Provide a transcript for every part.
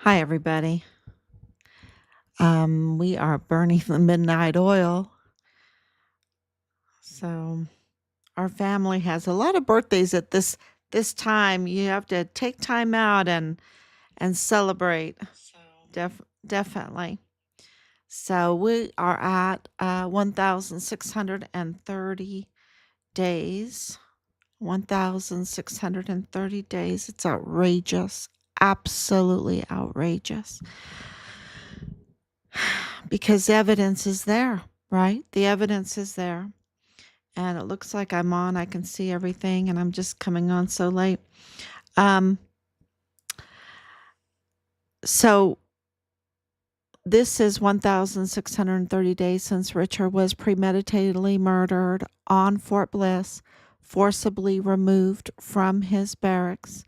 Hi, everybody. We are burning the midnight oil. So our family has a lot of birthdays at this time. You have to take time out and celebrate. Definitely. So we are at 1,630 days. 1,630 days. It's outrageous. Absolutely outrageous. Because the evidence is there, right? The evidence is there. And it looks like I'm on. I can see everything, and I'm just coming on so late. Um, so this is 1,630 days since Richard was premeditatedly murdered on Fort Bliss, forcibly removed from his barracks.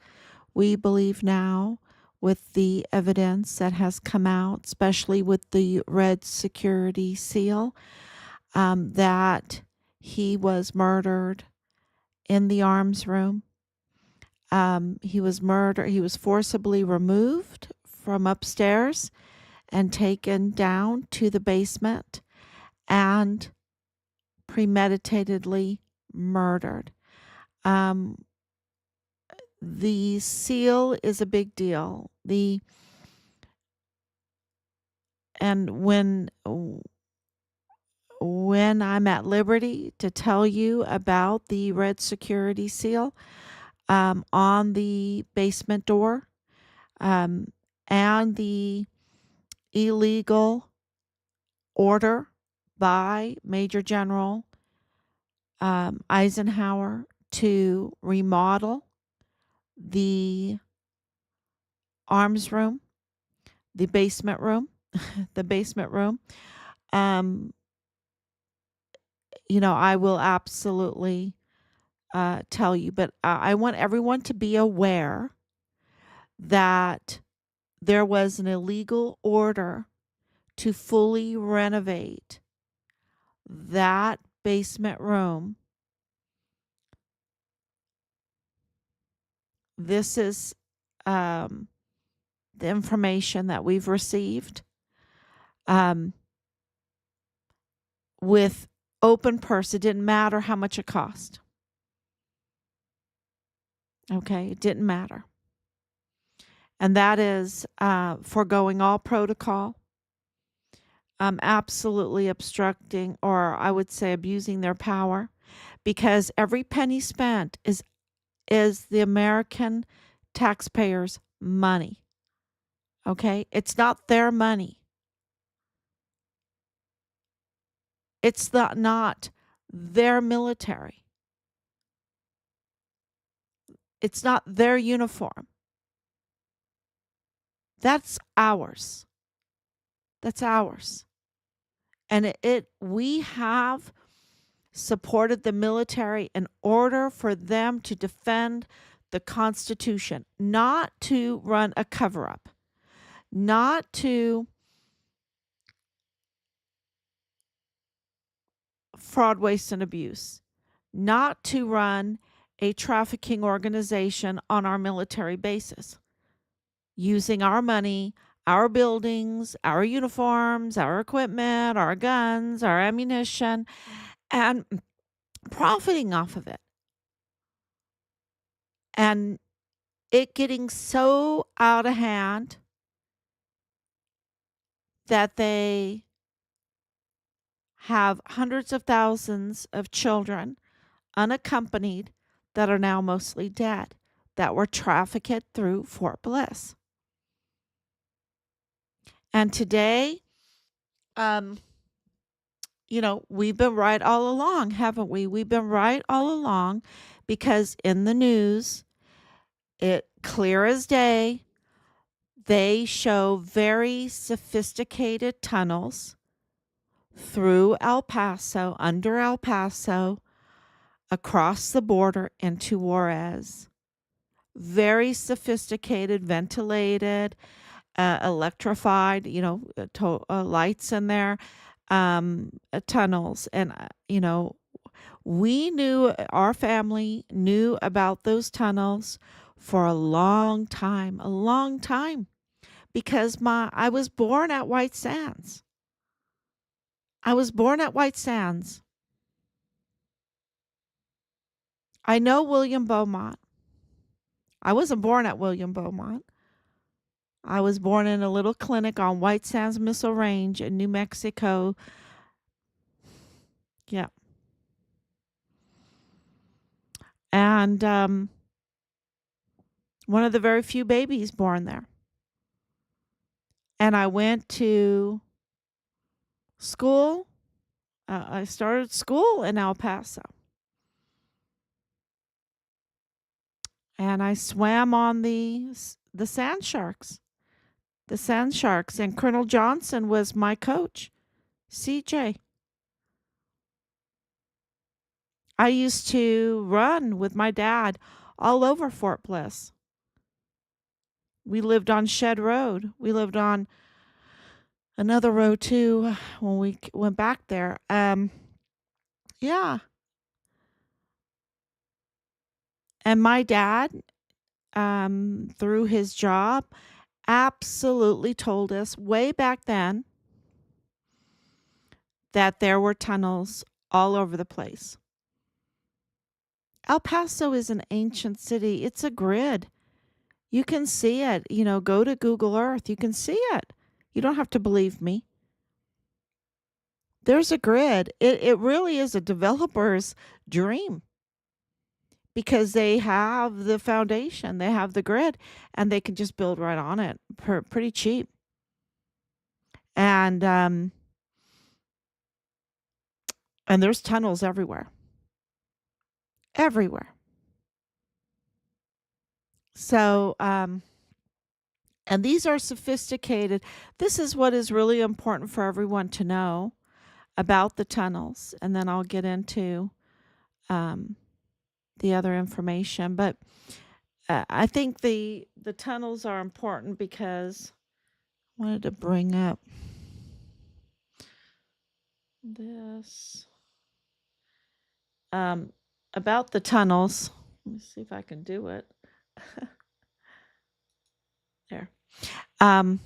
We believe now, with the evidence that has come out, especially with the red security seal, that he was murdered in the arms room. He was murdered. He was forcibly removed from upstairs and taken down to the basement and premeditatedly murdered. The seal is a big deal. And when I'm at liberty to tell you about the red security seal on the basement door, and the illegal order by Major General Eisenhower to remodel the arms room, the basement room, the basement room. I will absolutely tell you, but I want everyone to be aware that there was an illegal order to fully renovate that basement room. This is the information that we've received with open purse. It didn't matter how much it cost. Okay, it didn't matter. And that is foregoing all protocol, absolutely obstructing, or I would say abusing their power, because every penny spent is the American taxpayers' money. Okay, it's not their money. It's not their military. It's not their uniform. That's ours. That's ours. And we have supported the military in order for them to defend the Constitution, not to run a cover up, not to fraud, waste, and abuse, not to run a trafficking organization on our military bases, using our money, our buildings, our uniforms, our equipment, our guns, our ammunition, and profiting off of it. And it getting so out of hand that they have hundreds of thousands of children unaccompanied that are now mostly dead, that were trafficked through Fort Bliss. And today, we've been right all along, haven't we? We've been right all along, because in the news, it clear as day, they show very sophisticated tunnels through El Paso, under El Paso, across the border into Juarez. Very sophisticated, ventilated, electrified, lights in there, tunnels. And, our family knew about those tunnels for a long time, because I was born at White Sands. I was born at White Sands. I know William Beaumont. I wasn't born at William Beaumont. I was born in a little clinic on White Sands Missile Range in New Mexico. Yeah. And one of the very few babies born there. And I went to school. I started school in El Paso. And I swam on the sand sharks. The sand sharks. And Colonel Johnson was my coach, CJ. I used to run with my dad all over Fort Bliss. We lived on Shed Road. We lived on another road too when we went back there. Yeah. And my dad, through his job, absolutely told us way back then that there were tunnels all over the place. El Paso is an ancient city. It's a grid. You can see it. Go to Google Earth. You can see it. You don't have to believe me. There's a grid. It really is a developer's dream because they have the foundation, they have the grid, and they can just build right on it pretty cheap. And there's tunnels everywhere. Everywhere. So, and these are sophisticated. This is what is really important for everyone to know about the tunnels. And then I'll get into the other information. But I think the tunnels are important because I wanted to bring up this about the tunnels. Let me see if I can do it. There. And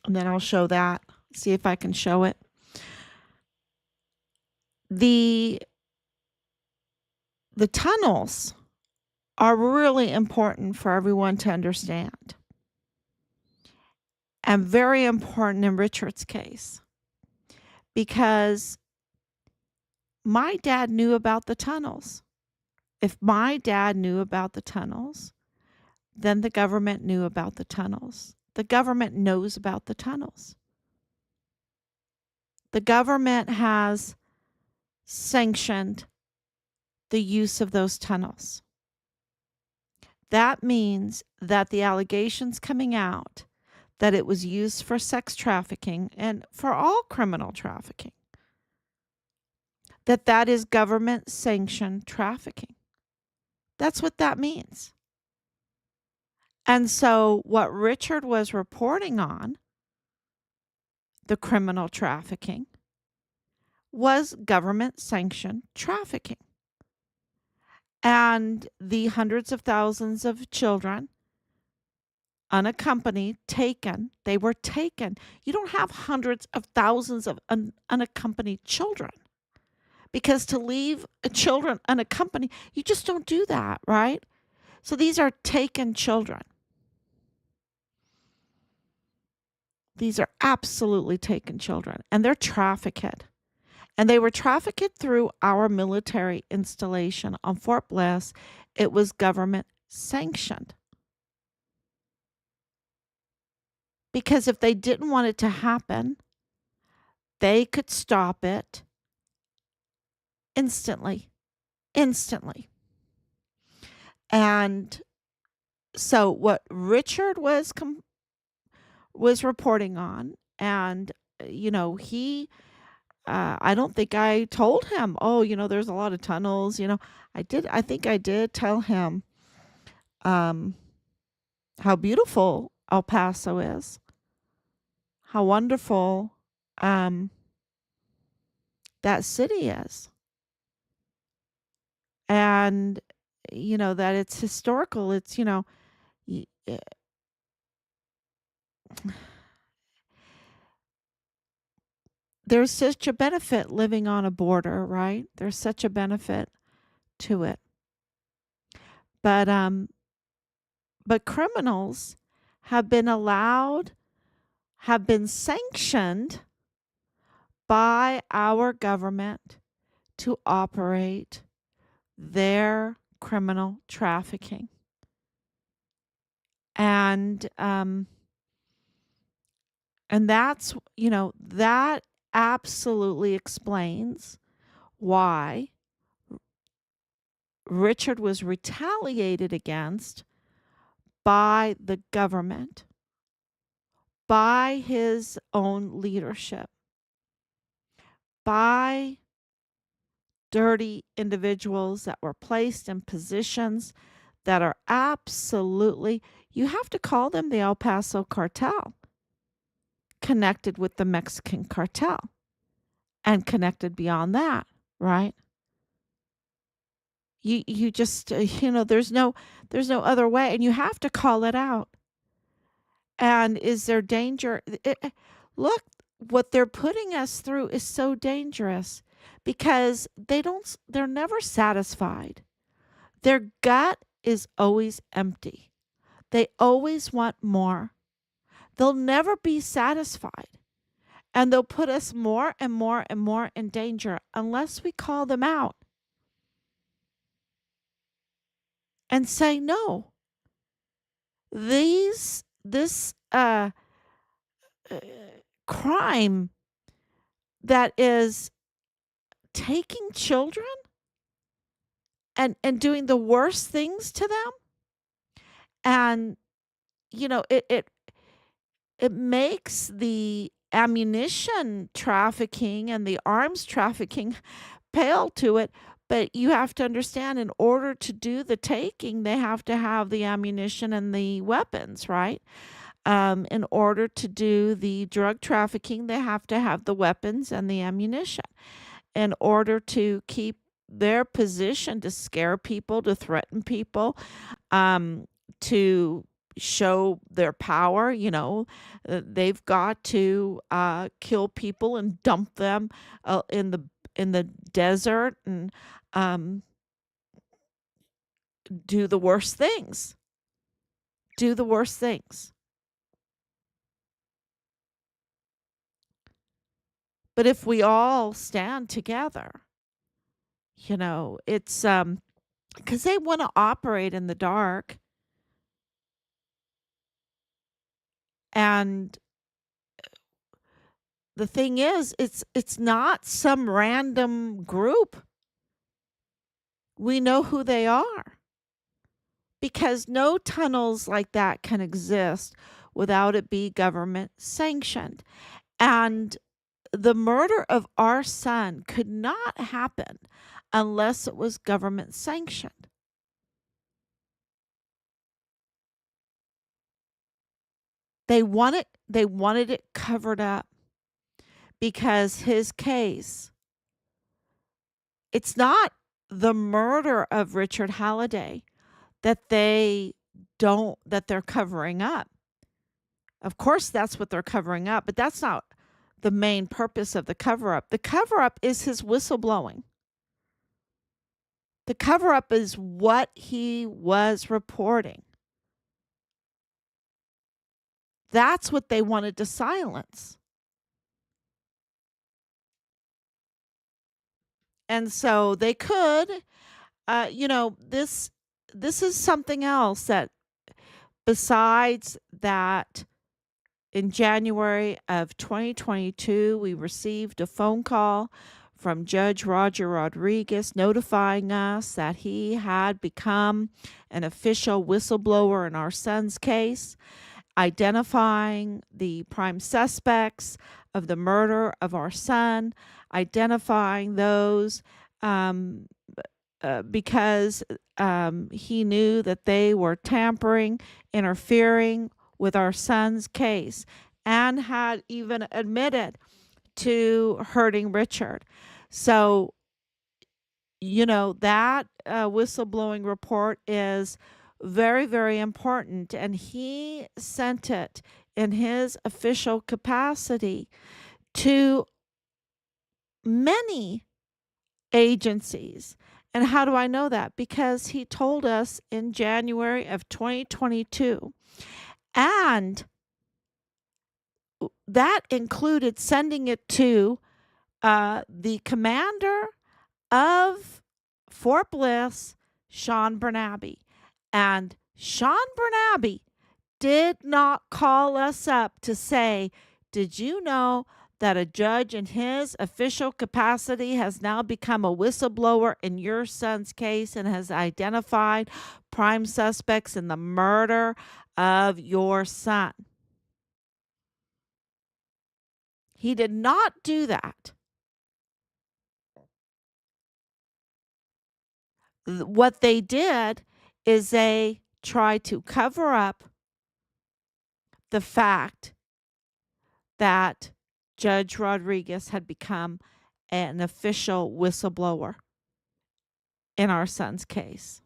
then I'll show that. See if I can show it. The tunnels are really important for everyone to understand. And very important in Richard's case. Because my dad knew about the tunnels. If my dad knew about the tunnels, then the government knew about the tunnels. The government knows about the tunnels. The government has sanctioned the use of those tunnels. That means that the allegations coming out that it was used for sex trafficking and for all criminal trafficking, that is government sanctioned trafficking. That's what that means. And so what Richard was reporting on, the criminal trafficking, was government sanctioned trafficking. And the hundreds of thousands of children unaccompanied, taken, they were taken. You don't have hundreds of thousands of unaccompanied children. Because to leave children unaccompanied, you just don't do that, right? So these are taken children. These are absolutely taken children, and they're trafficked. And they were trafficked through our military installation on Fort Bliss. It was government sanctioned. Because if they didn't want it to happen, they could stop it instantly. And so what Richard was reporting on, and he I don't think I told him, oh, there's a lot of tunnels. I think I did tell him how beautiful El Paso is, how wonderful that city is, and that it's historical. It's there's such a benefit living on a border, right? There's such a benefit to it. But but criminals have been allowed, have been sanctioned by our government to operate their criminal trafficking. And and that's, that absolutely explains why Richard was retaliated against by the government, by his own leadership, by dirty individuals that were placed in positions that are absolutely, you have to call them the El Paso cartel, connected with the Mexican cartel and connected beyond that, right? You just there's no other way, and you have to call it out. And is there danger? Look, what they're putting us through is so dangerous because they're never satisfied. Their gut is always empty. They always want more. They'll never be satisfied. And they'll put us more and more and more in danger unless we call them out and say no. This uh, crime that is taking children and doing the worst things to them, and it makes the ammunition trafficking and the arms trafficking pale to it. But you have to understand, in order to do the taking, they have to have the ammunition and the weapons, right? In order to do the drug trafficking, they have to have the weapons and the ammunition. In order to keep their position, to scare people, to threaten people, to show their power, they've got to kill people and dump them in the desert and um, do the worst things. Do the worst things. But if we all stand together, it's because they want to operate in the dark. And the thing is, it's not some random group. We know who they are because no tunnels like that can exist without it be government sanctioned. And the murder of our son could not happen unless it was government sanctioned. They wanted it covered up because his case, it's not the murder of Richard Halliday that they're covering up. Of course that's what they're covering up, but that's not the main purpose of the cover up. The cover up is his whistleblowing. The cover up is what he was reporting. That's what they wanted to silence. And so they could, this is something else that, besides that, in January of 2022, we received a phone call from Judge Roger Rodriguez notifying us that he had become an official whistleblower in our son's case, identifying the prime suspects of the murder of our son, identifying those because he knew that they were tampering, interfering with our son's case, and had even admitted to hurting Richard. So, that whistleblowing report is very, very important. And he sent it in his official capacity to many agencies. And how do I know that? Because he told us in January of 2022. And that included sending it to the commander of Fort Bliss, Sean Bernabe. And Sean Bernabe did not call us up to say, did you know that a judge in his official capacity has now become a whistleblower in your son's case and has identified prime suspects in the murder of your son? He did not do that. What they did is they tried to cover up the fact that Judge Rodriguez had become an official whistleblower in our son's case.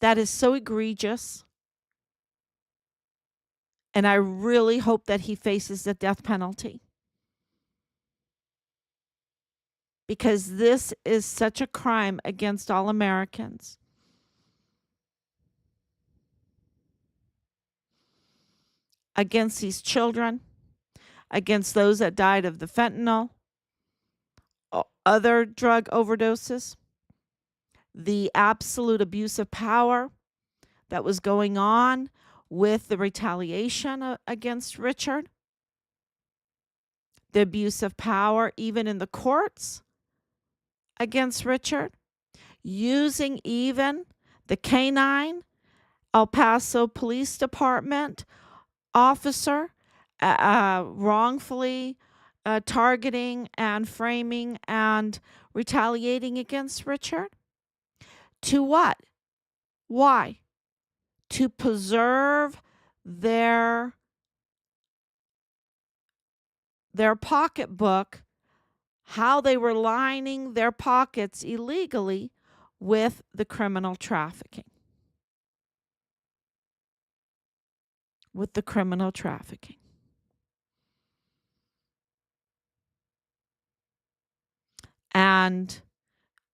That is so egregious. And I really hope that he faces the death penalty. Because this is such a crime against all Americans. Against these children, against those that died of the fentanyl, other drug overdoses, the absolute abuse of power that was going on with the retaliation against Richard, the abuse of power even in the courts against Richard, using even the canine El Paso Police Department officer wrongfully targeting and framing and retaliating against Richard. To what? Why? To preserve their pocketbook, how they were lining their pockets illegally with the criminal trafficking. With the criminal trafficking. And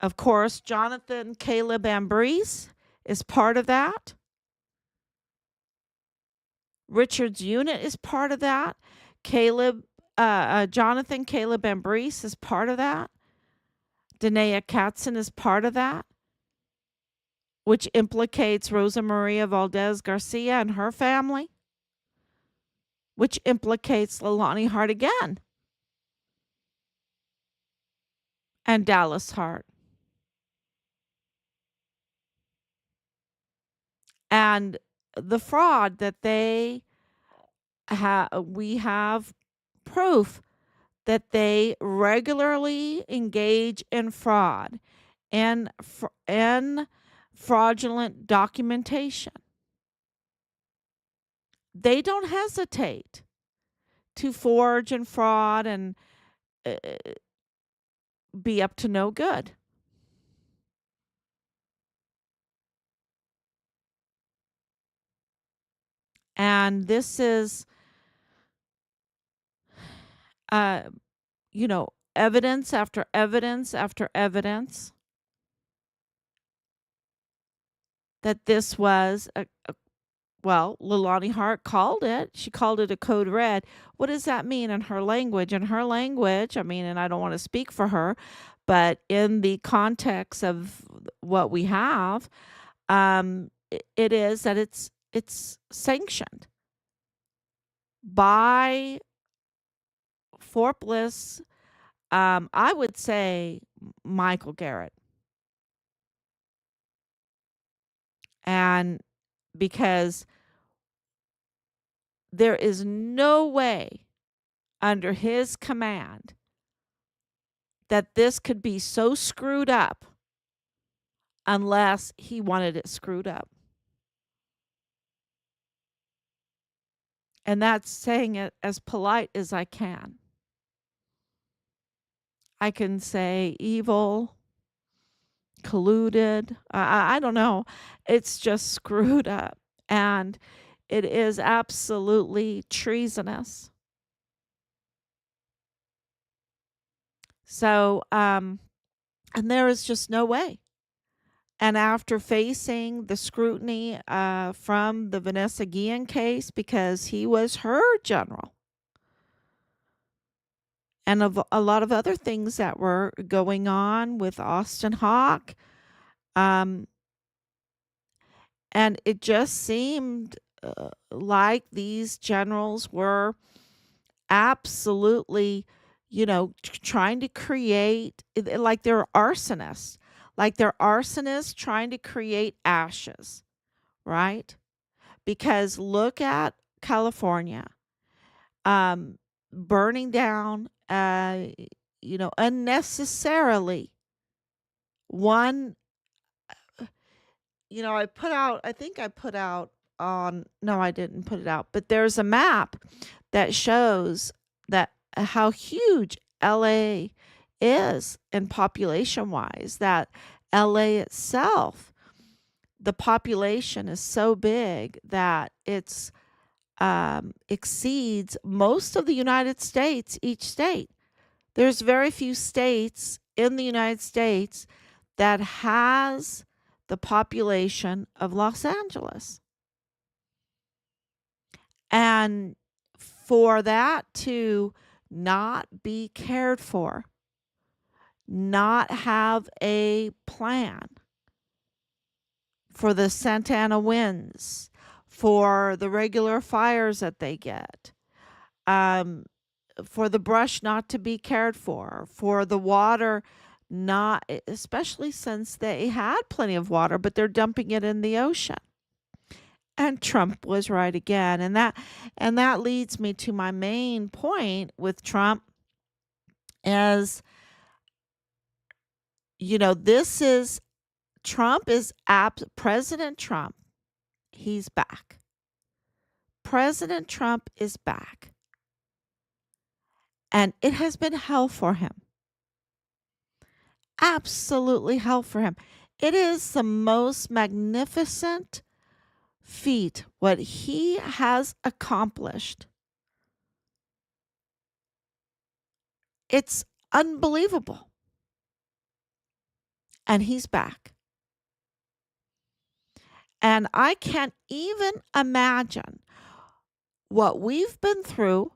of course, Jonathan Caleb Ambrose is part of that. Richard's unit is part of that. Jonathan Caleb Ambrose is part of that. Danae Katzen is part of that, which implicates Rosa Maria Valdez Garcia and her family, which implicates Leilani Hart again, and Dallas Hart. And the fraud that we have proof that they regularly engage in fraud and fraudulent documentation. They don't hesitate to forge and fraud and be up to no good. And this is, evidence after evidence after evidence that this was Leilani Hart called it. She called it a code red. What does that mean in her language? In her language, and I don't want to speak for her, but in the context of what we have, it is that it's sanctioned by Fort Bliss. I would say Michael Garrett. And because there is no way under his command that this could be so screwed up unless he wanted it screwed up. And that's saying it as polite as I can. I can say evil, colluded. I don't know. It's just screwed up. And It is absolutely treasonous. So, and there is just no way. And after facing the scrutiny from the Vanessa Guillen case, because he was her general, and of a lot of other things that were going on with Austin Hawke, um, and it just seemed like these generals were absolutely, trying to create, like they're arsonists, trying to create ashes, right? Because look at California, um, burning down, unnecessarily. One, I think I put out on, no, I didn't put it out, but there's a map that shows that how huge LA is in population wise, that LA itself, the population is so big that it's exceeds most of the United States, each state. There's very few states in the United States that has the population of Los Angeles. And for that to not be cared for, not have a plan for the Santa Ana winds, for the regular fires that they get, um, for the brush not to be cared for the water not, especially since they had plenty of water, but they're dumping it in the ocean. And Trump was right again. And that leads me to my main point with Trump is, this is President Trump. He's back. President Trump is back. And it has been hell for him. Absolutely hell for him. It is the most magnificent feat what he has accomplished. It's unbelievable. And he's back. And I can't even imagine what we've been through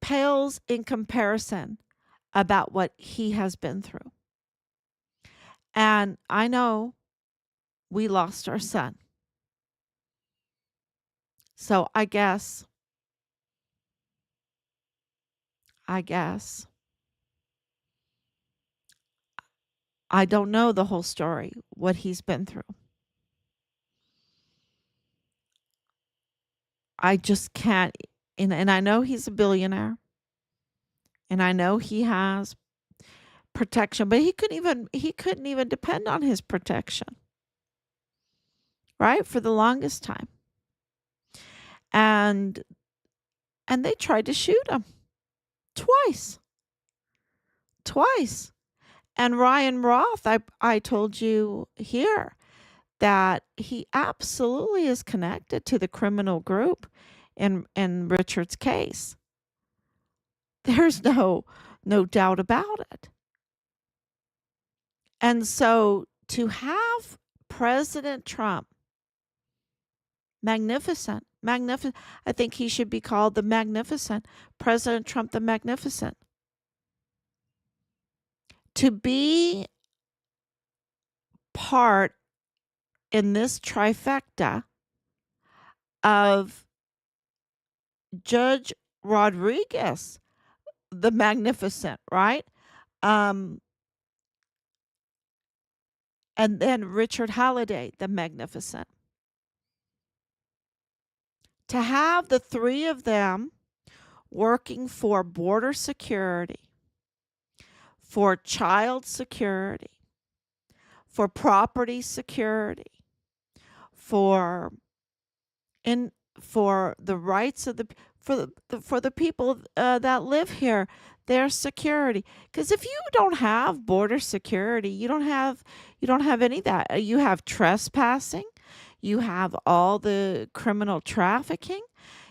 pales in comparison about what he has been through. And I know we lost our son. So I guess I don't know the whole story, what he's been through. I just can't. And I know he's a billionaire. And I know he has protection, but he couldn't even depend on his protection. Right? For the longest time. And they tried to shoot him twice. And Ryan Roth, I told you here that he absolutely is connected to the criminal group in Richard's case. There's no doubt about it. And so to have President Trump, magnificent, I think he should be called the Magnificent, President Trump the Magnificent. To be part in this trifecta of Judge Rodriguez, the Magnificent, right? And then Richard Halliday, the Magnificent. To have the three of them working for border security, for child security, for property security, for the rights of for the people that live here, their security. Because if you don't have border security, you don't have any of that. You have trespassing, You have all the criminal trafficking.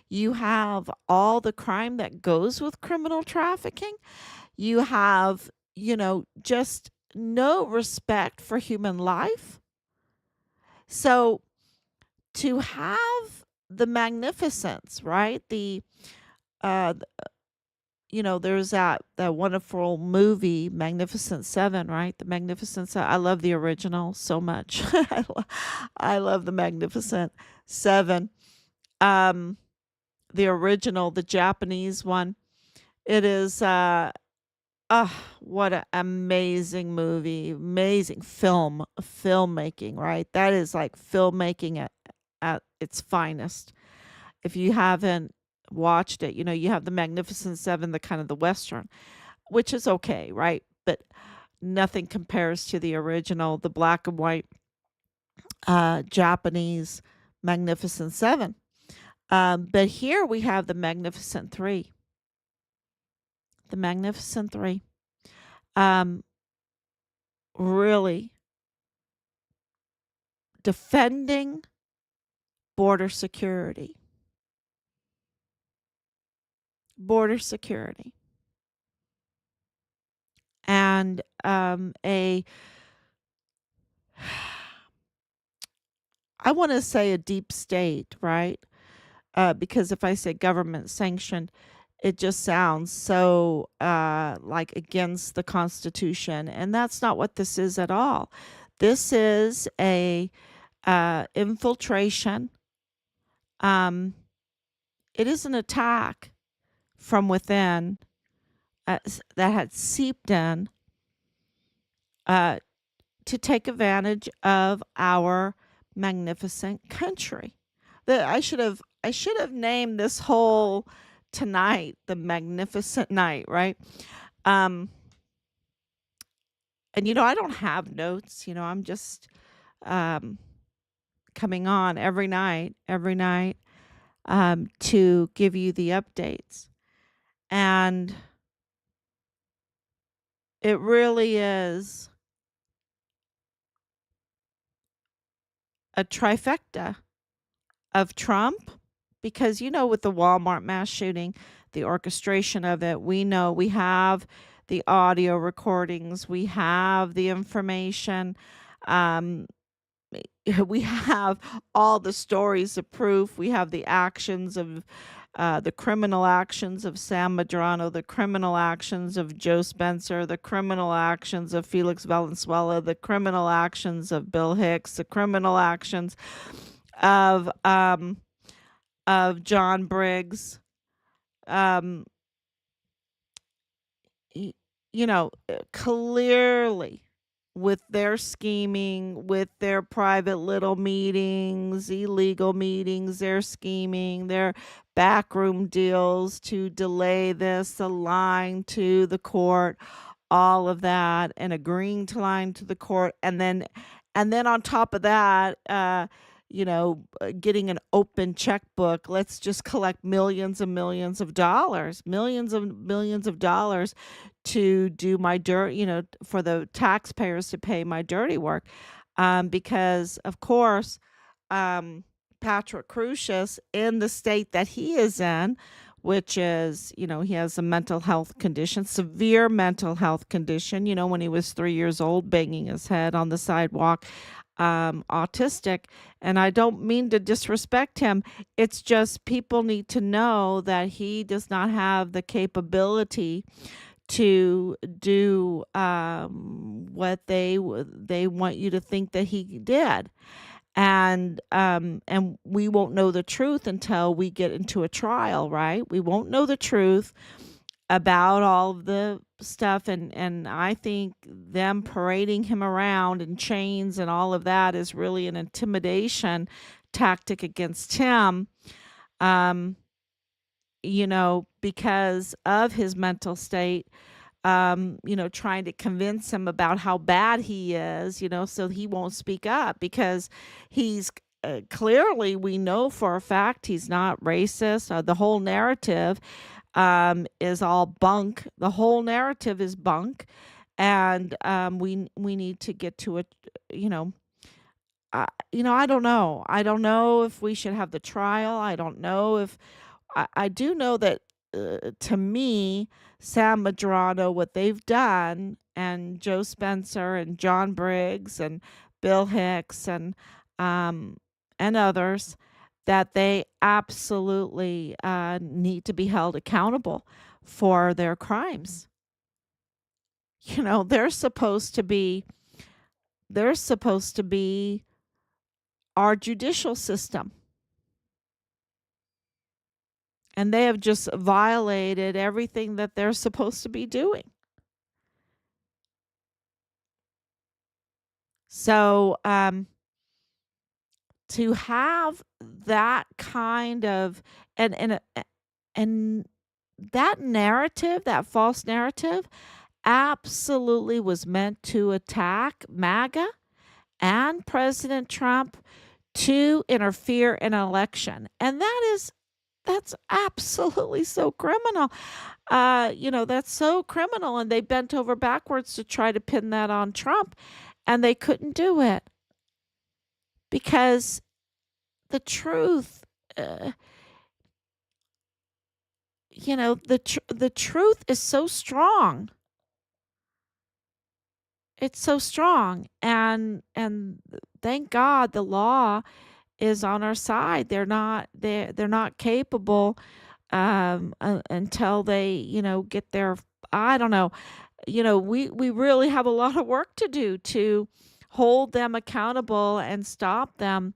You have all the crime that goes with criminal trafficking. You have, just no respect for human life. So to have the magnificence, right? Uh, there's that wonderful movie, Magnificent Seven, right? The Magnificent Seven. I love the original so much. I love the Magnificent Seven. Um, the original, the Japanese one. It is what an amazing movie, amazing filmmaking, right? That is like filmmaking at its finest. If you haven't watched it, you have the Magnificent Seven, the kind of the Western, which is okay, right? But nothing compares to the original, the black and white Japanese Magnificent Seven. But here we have the Magnificent Three. The Magnificent Three. Um, really defending border security. Border security. And I want to say a deep state, right? Because if I say government sanctioned, it just sounds so like against the Constitution, and that's not what this is at all. This is a infiltration. It is an attack from within that had seeped in uh, to take advantage of our magnificent country. I should have named this whole tonight the Magnificent Night, right? Um, and I don't have notes. I'm just um, coming on every night to give you the updates, and it really is a trifecta of Trump, because with the Walmart mass shooting, the orchestration of it, we know we have the audio recordings, we have the information, um, we have all the stories of proof, we have the actions of the criminal actions of Sam Madrano, the criminal actions of Joe Spencer, the criminal actions of Felix Valenzuela, the criminal actions of Bill Hicks, the criminal actions of John Briggs. Um, clearly with their scheming, with their private little meetings, illegal meetings, their scheming, their backroom deals to delay this, the line to the court, all of that, and agreeing to line to the court, and then on top of that, getting an open checkbook. Let's just collect millions and millions of dollars, millions and millions of dollars to do my dirt, for the taxpayers to pay my dirty work. Because, of course, Patrick Crucius, in the state that he is in, which is, he has a mental health condition, severe mental health condition, when he was 3 years old, banging his head on the sidewalk, autistic. And I don't mean to disrespect him. It's just people need to know that he does not have the capability to do what they want you to think that he did. And we won't know the truth until we get into a trial, right? We won't know the truth about all of the stuff, and I think them parading him around in chains and all of that is really an intimidation tactic against him. um because of his mental state, trying to convince him about how bad he is, so he won't speak up, because he's clearly, we know for a fact he's not racist. The whole narrative is all bunk. The whole narrative is bunk, and we need to get to it. You know, I don't know. I don't know if we should have the trial. I don't know if I do know that to me, Sam Madrano, what they've done, and Joe Spencer and John Briggs and Bill Hicks um, and others, that they absolutely need to be held accountable for their crimes. They're supposed to be our judicial system. And they have just violated everything that they're supposed to be doing. So to have that kind of and that narrative, that false narrative, absolutely was meant to attack MAGA and President Trump to interfere in an election. And that's absolutely so criminal. That's so criminal. And they bent over backwards to try to pin that on Trump, and they couldn't do it because the truth, the truth is so strong. It's so strong, and thank God the law is on our side. They're not capable until they get their, I don't know. We really have a lot of work to do to hold them accountable and stop them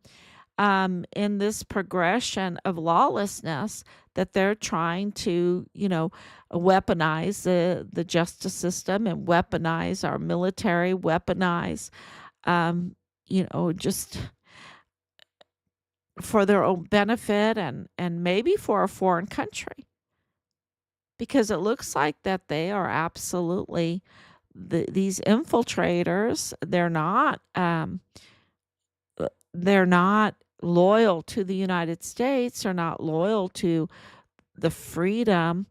in this progression of lawlessness that they're trying to weaponize the justice system and weaponize our military, weaponize just for their own benefit and maybe for a foreign country, because it looks like that they are absolutely these infiltrators. They're not loyal to the United States. They're not loyal to the freedom,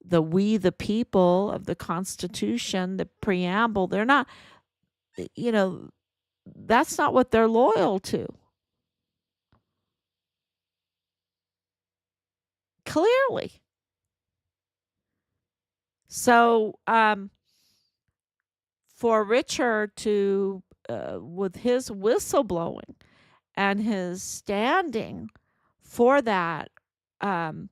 we the people of the Constitution, the preamble. They're not, that's not what they're loyal to. Clearly. So, for Richard to, with his whistleblowing and his standing for that, and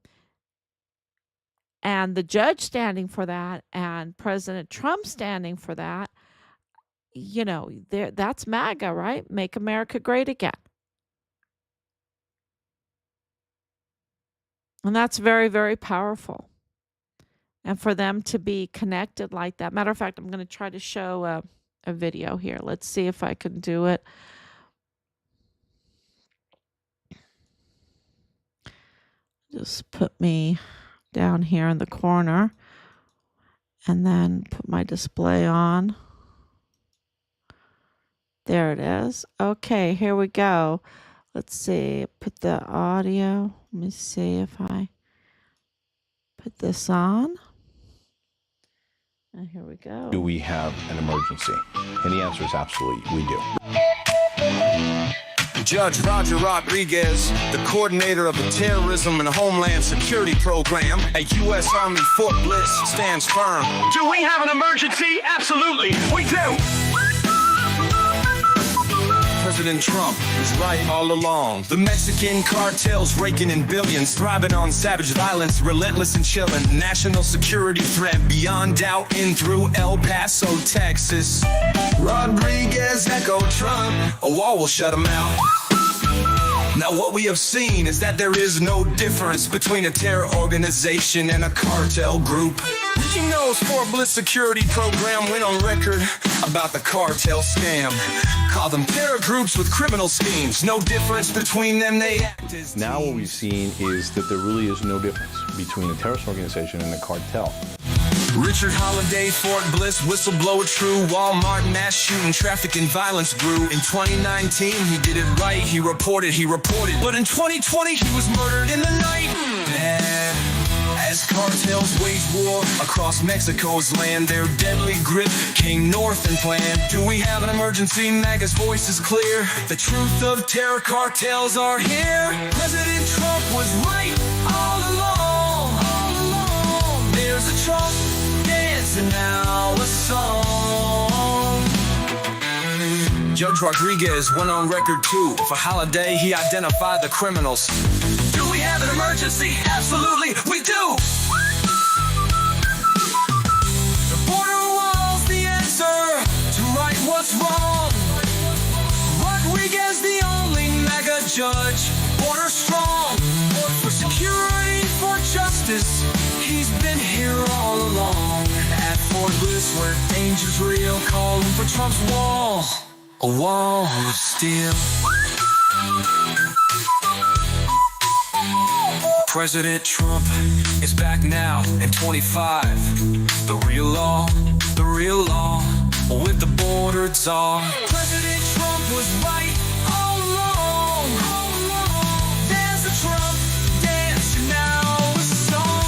the judge standing for that, and President Trump standing for that, that's MAGA, right? Make America Great Again. And that's very, very powerful. And for them to be connected like that. Matter of fact, I'm going to try to show a video here. Let's see if I can do it. Just put me down here in the corner and then put my display on. There it is. Okay, here we go. Let's see. Put the audio. Let me see if I put this on. And here we go. Do we have an emergency? And the answer is absolutely, we do. Judge Roger Rodriguez, the coordinator of the Terrorism and Homeland Security Program at U.S. Army Fort Bliss, stands firm. Do we have an emergency? Absolutely, we do. President Trump is right all along. The Mexican cartels raking in billions, thriving on savage violence, relentless and chilling. National security threat beyond doubt in through El Paso, Texas. Rodriguez echoed Trump, a wall will shut him out. Now what we have seen is that there is no difference between a terror organization and a cartel group. He knows Fort Bliss security program went on record about the cartel scam. Call them terror groups with criminal schemes. No difference between them, they act as Now what we've seen is that there really is no difference between a terrorist organization and a cartel. Richard Halliday, Fort Bliss, whistleblower true. Walmart mass shooting, traffic and violence grew. In 2019, he did it right. He reported. But in 2020, he was murdered in the night. As cartels wage war across Mexico's land. Their deadly grip came north and planned. Do we have an emergency? MAGA's voice is clear. The truth of terror cartels are here. President Trump was right all along. All along. There's a Trump dance and now a song. Judge Rodriguez went on record too. For Halliday, he identified the criminals. Do we have an emergency? Absolutely, we do! The border wall's the answer to right what's wrong. Rodriguez, the only MAGA judge, border strong. For security, for justice, he's been here all along. At Fort Bliss, where danger's real, calling for Trump's wall. A wall of steel. President Trump is back now in 25. The real law, with the border czar. President Trump was right all along. There's a Trump dance and now a song.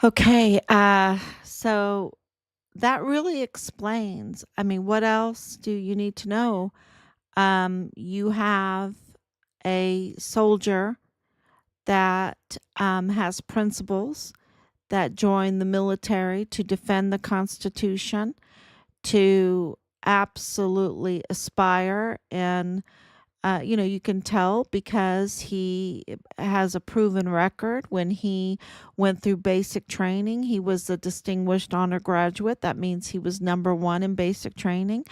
Okay, so that really explains. I mean, what else do you need to know? You have a soldier that has principles, that joined the military to defend the Constitution, to absolutely aspire. And you can tell because he has a proven record. When he went through basic training, he was a distinguished honor graduate. That means he was number one in basic training.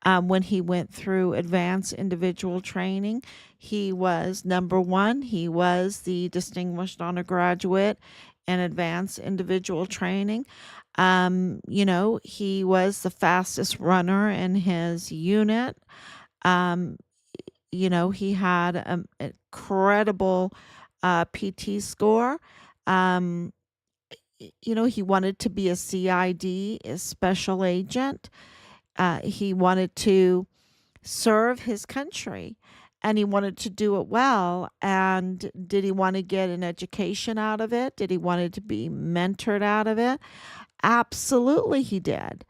When he went through advanced individual training, he was number one. He was the distinguished honor graduate in advanced individual training. He was the fastest runner in his unit. He had an incredible PT score. He wanted to be a CID, a special agent. He wanted to serve his country, and he wanted to do it well. And did he want to get an education out of it? Did he want to be mentored out of it? Absolutely, he did.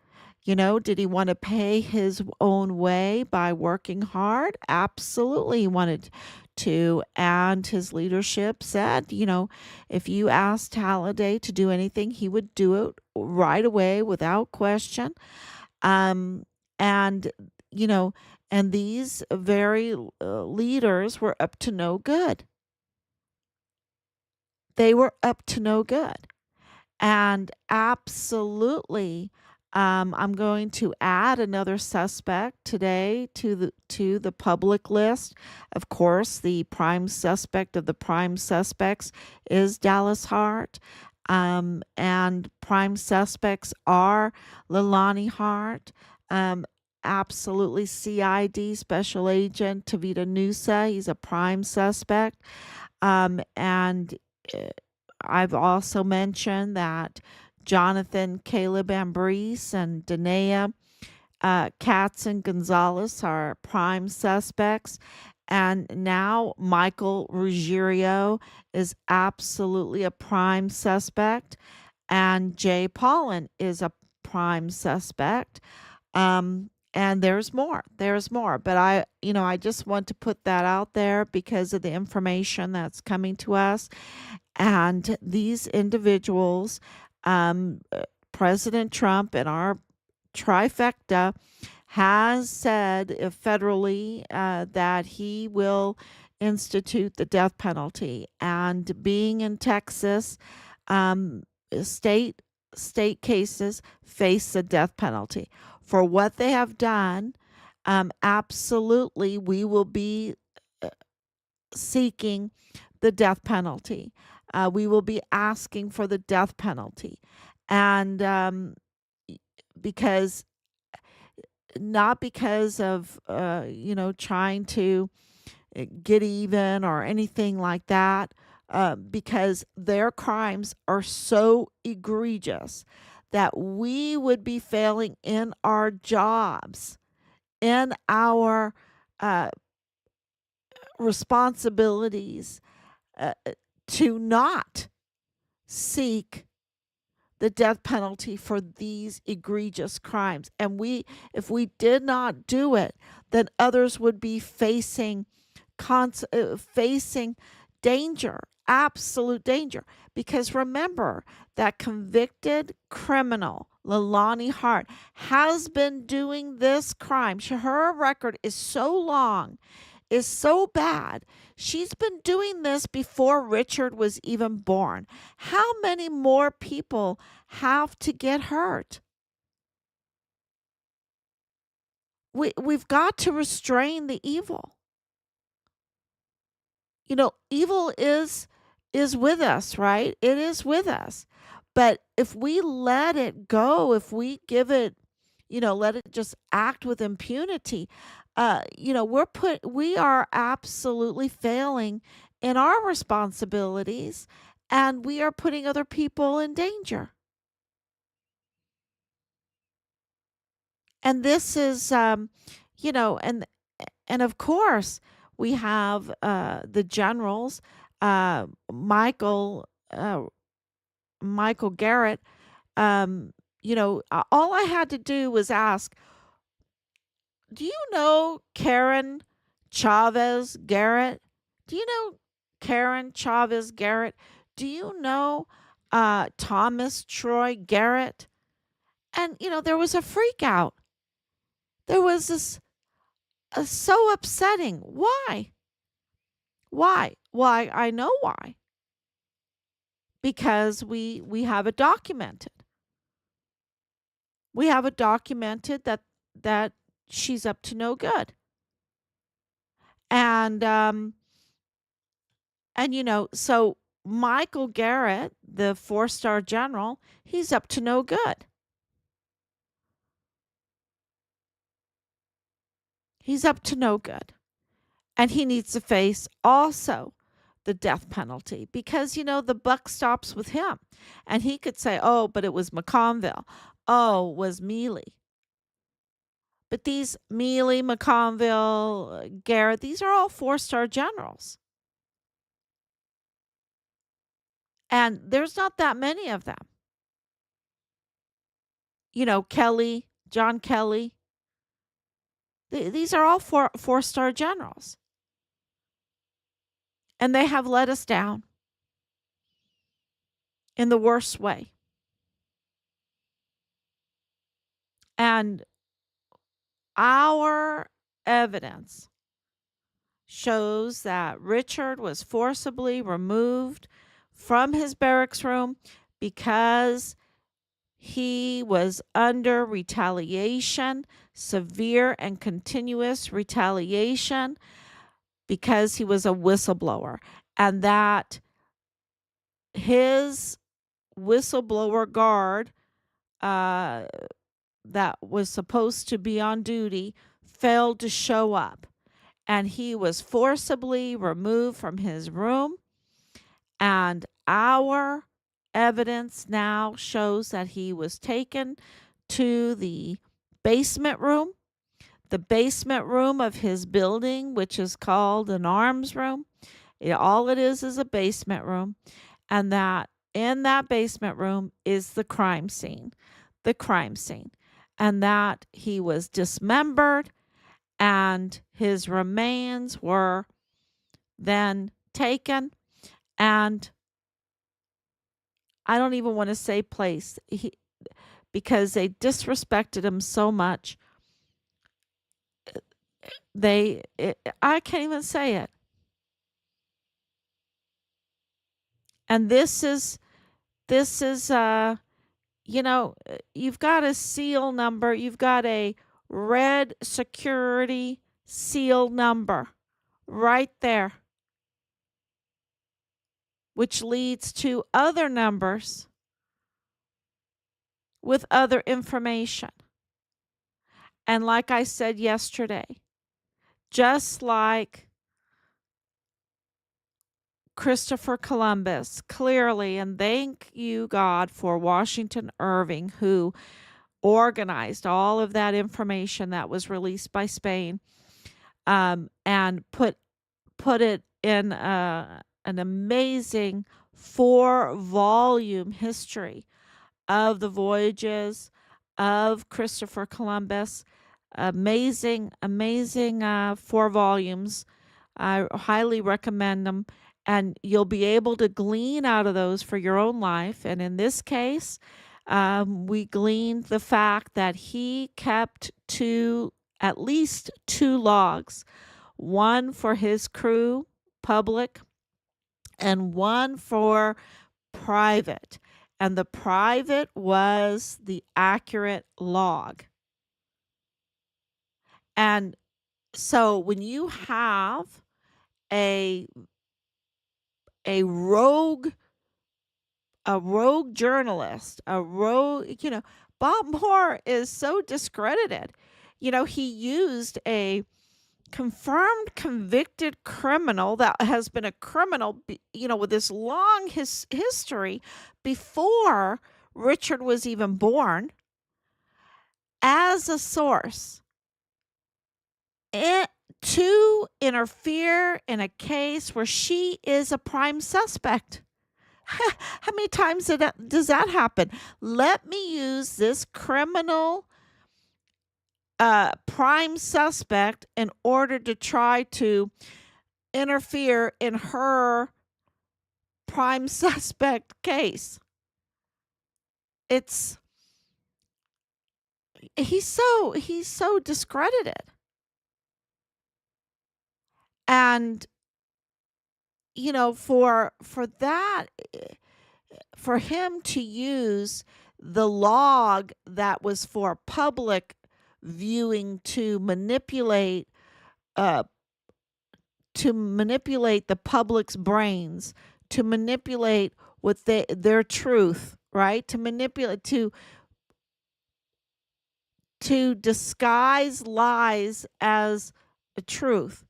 Did he want to pay his own way by working hard? Absolutely, he wanted to. And his leadership said, if you asked Halliday to do anything, he would do it right away without question. And these very leaders were up to no good. They were up to no good. And absolutely, I'm going to add another suspect today to the public list. Of course, the prime suspect of the prime suspects is Dallas Hart. And prime suspects are Leilani Hart, absolutely CID Special Agent Tavita Nusa. He's a prime suspect. And I've also mentioned that Jonathan Caleb Ambrose and Danae Katz and Gonzalez are prime suspects. And now Michael Ruggiero is absolutely a prime suspect. And Jay Paulin is a prime suspect. And there's more. But I just want to put that out there because of the information that's coming to us. And these individuals, President Trump and our trifecta has said federally that he will institute the death penalty. And being in Texas, state cases face the death penalty. For what they have done, absolutely we will be seeking the death penalty. We will be asking for the death penalty. And because not because of, trying to get even or anything like that, because their crimes are so egregious that we would be failing in our jobs, in our uh, responsibilities, uh, to not seek the death penalty for these egregious crimes. And if we did not do it, then others would be facing danger, absolute danger. Because remember that convicted criminal, Leilani Hart, has been doing this crime. Her record is so long, is so bad. She's been doing this before Richard was even born. How many more people have to get hurt? We've got to restrain the evil. Evil is with us, right? It is with us. But if we let it go, if we give it, let it just act with impunity, we are absolutely failing in our responsibilities, and we are putting other people in danger. And this is, and of course, we have the generals, uh, Michael uh, Michael Garrett. All I had to do was ask, "Do you know Karen Chavez Garrett? Do you know Karen Chavez Garrett? Do you know Thomas Troy Garrett?" And there was a freak out. There was this so upsetting. Why? Why? Why? I know why. Because we have it documented. We have it documented that she's up to no good. And so Michael Garrett, the 4-star general, he's up to no good. He's up to no good. And he needs to face also the death penalty because, the buck stops with him. And he could say, oh, but it was McConville. Oh, it was Mealy. But these Mealy, McConville, Garrett, these are all 4-star generals. And there's not that many of them. Kelly, John Kelly. These are all 4-star generals. And they have let us down in the worst way. And our evidence shows that Richard was forcibly removed from his barracks room because he was under retaliation, severe and continuous retaliation, because he was a whistleblower, and that his whistleblower guard that was supposed to be on duty failed to show up, and he was forcibly removed from his room. And our evidence now shows that he was taken to the basement room of his building, which is called an arms room. All it is a basement room, and that in that basement room is the crime scene, and that he was dismembered, and his remains were then taken, and I don't even want to say placed, because they disrespected him so much. I can't even say it. And this is you've got a seal number, you've got a red security seal number right there, which leads to other numbers with other information. And like I said yesterday, just like Christopher Columbus, clearly, and thank you, God, for Washington Irving, who organized all of that information that was released by Spain, and put it in an amazing 4-volume history of the voyages of Christopher Columbus. Amazing, amazing 4 volumes. I highly recommend them. And you'll be able to glean out of those for your own life. And in this case, we gleaned the fact that he kept at least 2 logs, one for his crew, public, and one for private. And the private was the accurate log. And so when you have a a rogue journalist, Bob Moore is so discredited. He used a confirmed convicted criminal that has been a criminal, with this long history before Richard was even born, as a source to interfere in a case where she is a prime suspect. How many times does that happen? Let me use this criminal prime suspect in order to try to interfere in her prime suspect case. He's so discredited. And for that, for him to use the log that was for public viewing to manipulate the public's brains, to manipulate their truth, right? To manipulate, to disguise lies as a truth,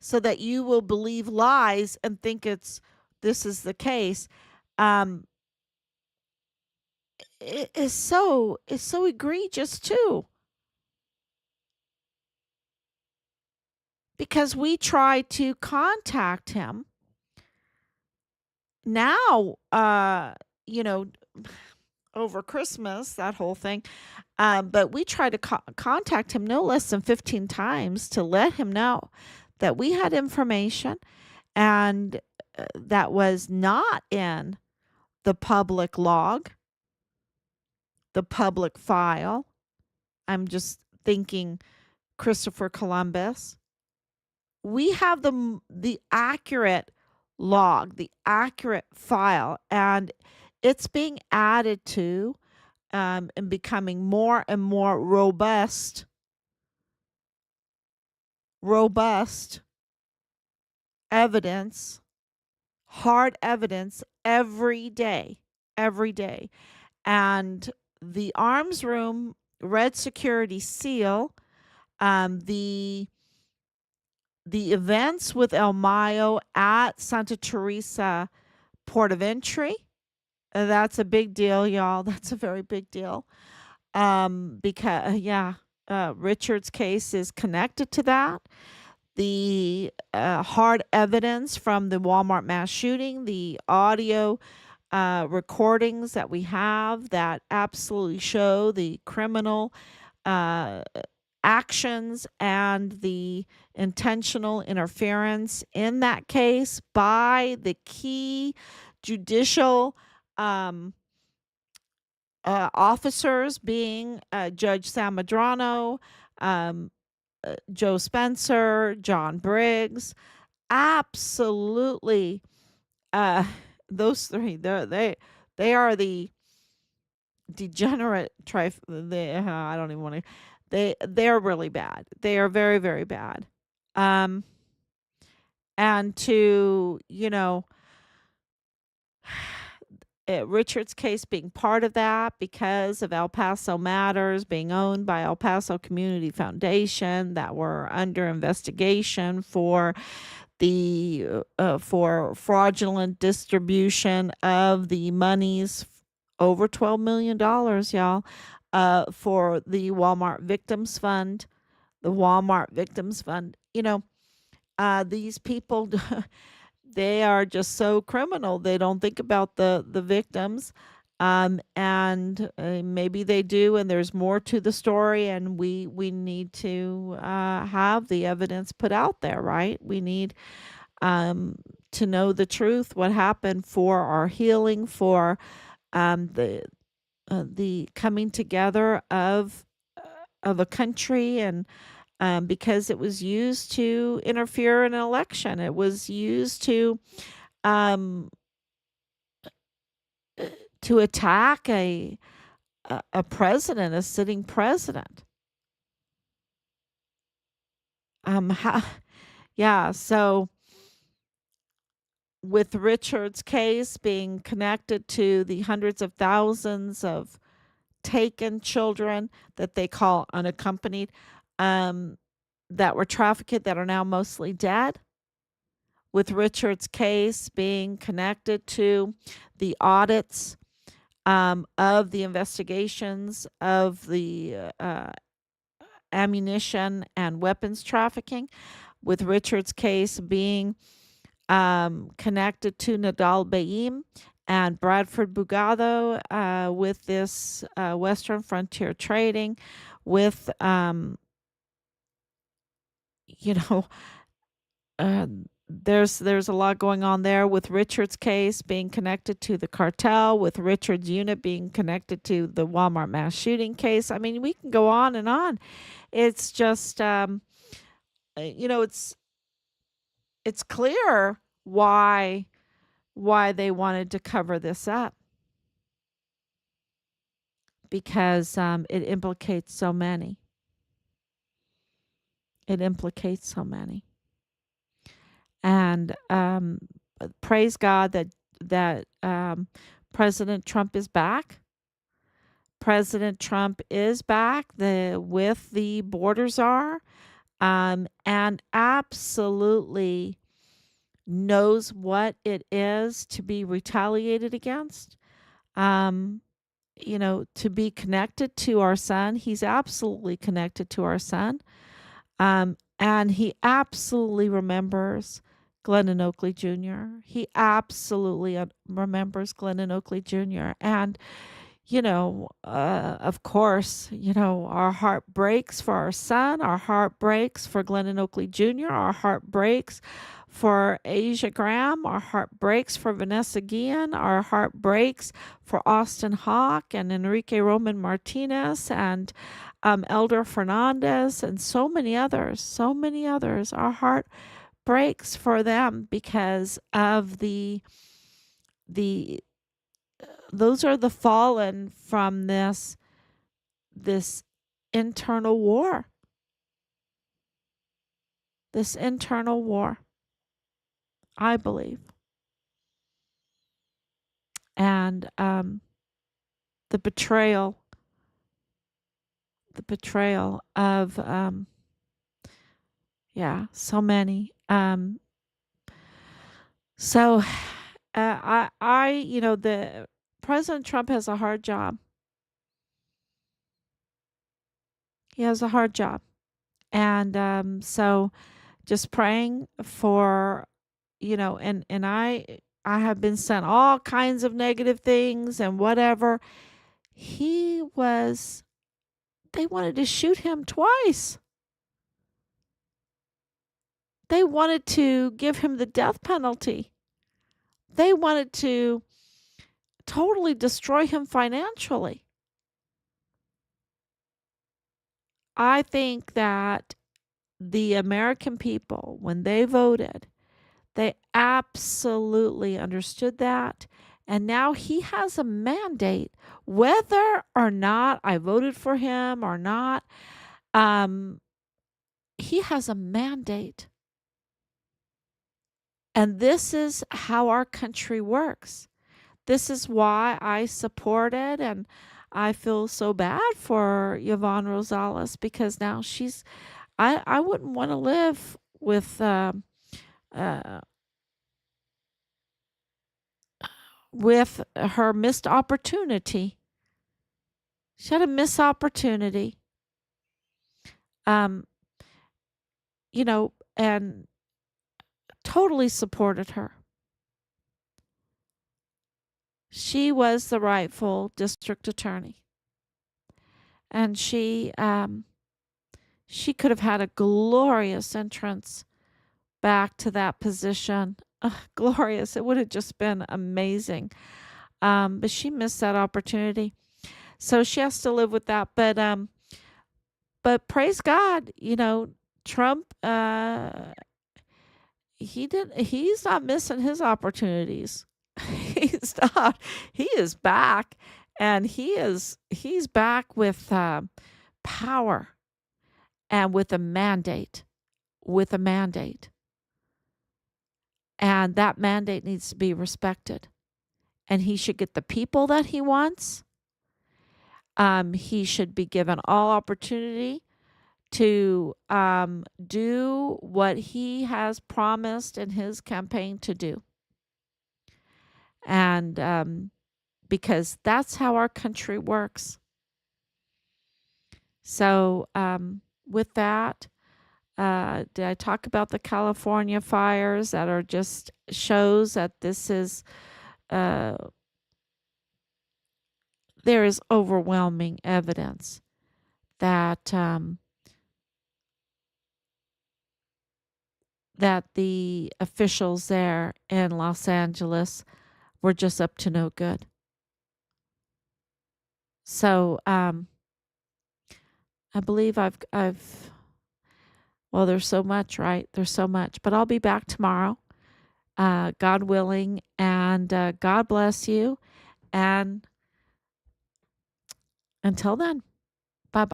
so that you will believe lies and think this is the case. It is so egregious too, because we try to contact him now, over Christmas, that whole thing. But we tried to contact him no less than 15 times to let him know that we had information, and that was not in the public log, the public file. I'm just thinking Christopher Columbus. We have the accurate log, the accurate file, and it's being added to and becoming more and more robust evidence, hard evidence every day. And the arms room red security seal, the events with El Mayo at Santa Teresa port of entry, that's a big deal, y'all. That's a very big deal. Because Richard's case is connected to that. The hard evidence from the Walmart mass shooting, the audio recordings that we have that absolutely show the criminal actions and the intentional interference in that case by the key judicial officers, being Judge Sam Madrano, Joe Spencer, John Briggs. Absolutely, those three. They are the degenerate I don't even want to. They're really bad. They are very, very bad. And to Richard's case being part of that because of El Paso Matters being owned by El Paso Community Foundation that were under investigation for the for fraudulent distribution of the monies, over $12 million, y'all, for the Walmart Victims Fund, the Walmart Victims Fund. These people, they are just so criminal. They don't think about the victims. And maybe they do, and there's more to the story, and we need to have the evidence put out there, right? We need to know the truth, what happened, for our healing, for the coming together of a country, and because it was used to interfere in an election. It was used um, to attack a president, a sitting president. How, yeah. So with Richard's case being connected to the hundreds of thousands of taken children that they call unaccompanied, that were trafficked, that are now mostly dead, with Richard's case being connected to the audits of the investigations of the ammunition and weapons trafficking, with Richard's case being connected to Nadal Baim and Bradford Bugado, with this Western Frontier Trading, with you know there's a lot going on there, with Richard's case being connected to the cartel, with Richard's unit being connected to the Walmart mass shooting case. I mean, we can go on and on. It's just it's clear why they wanted to cover this up, because it implicates so many. It implicates so many. And praise God that President Trump is back. President Trump is back with the border czar, and absolutely knows what it is to be retaliated against. To be connected to our son. He's absolutely connected to our son. And he absolutely remembers Glennon Oakley Jr. He absolutely remembers Glennon Oakley Jr. And, of course, our heart breaks for our son. Our heart breaks for Glennon Oakley Jr. Our heart breaks for Asia Graham. Our heart breaks for Vanessa Guillen. Our heart breaks for Austin Hawk and Enrique Roman Martinez and Elder Fernandez and so many others. So many others. Our heart breaks for them because of those are the fallen from this internal war. This internal war, I believe. And the betrayal of so many. The President Trump has a hard job. He has a hard job. And so just praying for, and I have been sent all kinds of negative things and whatever. They wanted to shoot him twice. They wanted to give him the death penalty. They wanted to totally destroy him financially. I think that the American people, when they voted, they absolutely understood that. And now he has a mandate, whether or not I voted for him or not. He has a mandate. And this is how our country works. this is why I support it, and I feel so bad for Yvonne Rosales because now I wouldn't want to live uh, with her missed opportunity. She had a missed opportunity. Um, and totally supported her. She was the rightful district attorney. And she could have had a glorious entrance back to that position. Glorious. It would have just been amazing. But she missed that opportunity. So she has to live with that. But praise God, Trump he's not missing his opportunities. He's not. He is back, and he's back with power and with a mandate, and that mandate needs to be respected. And he should get the people that he wants. He should be given all opportunity to do what he has promised in his campaign to do. And because that's how our country works. So with that, did I talk about the California fires that are just shows that this is, there is overwhelming evidence that that the officials there in Los Angeles were just up to no good. So I believe well, there's so much, right? There's so much, but I'll be back tomorrow, God willing, and God bless you. And until then.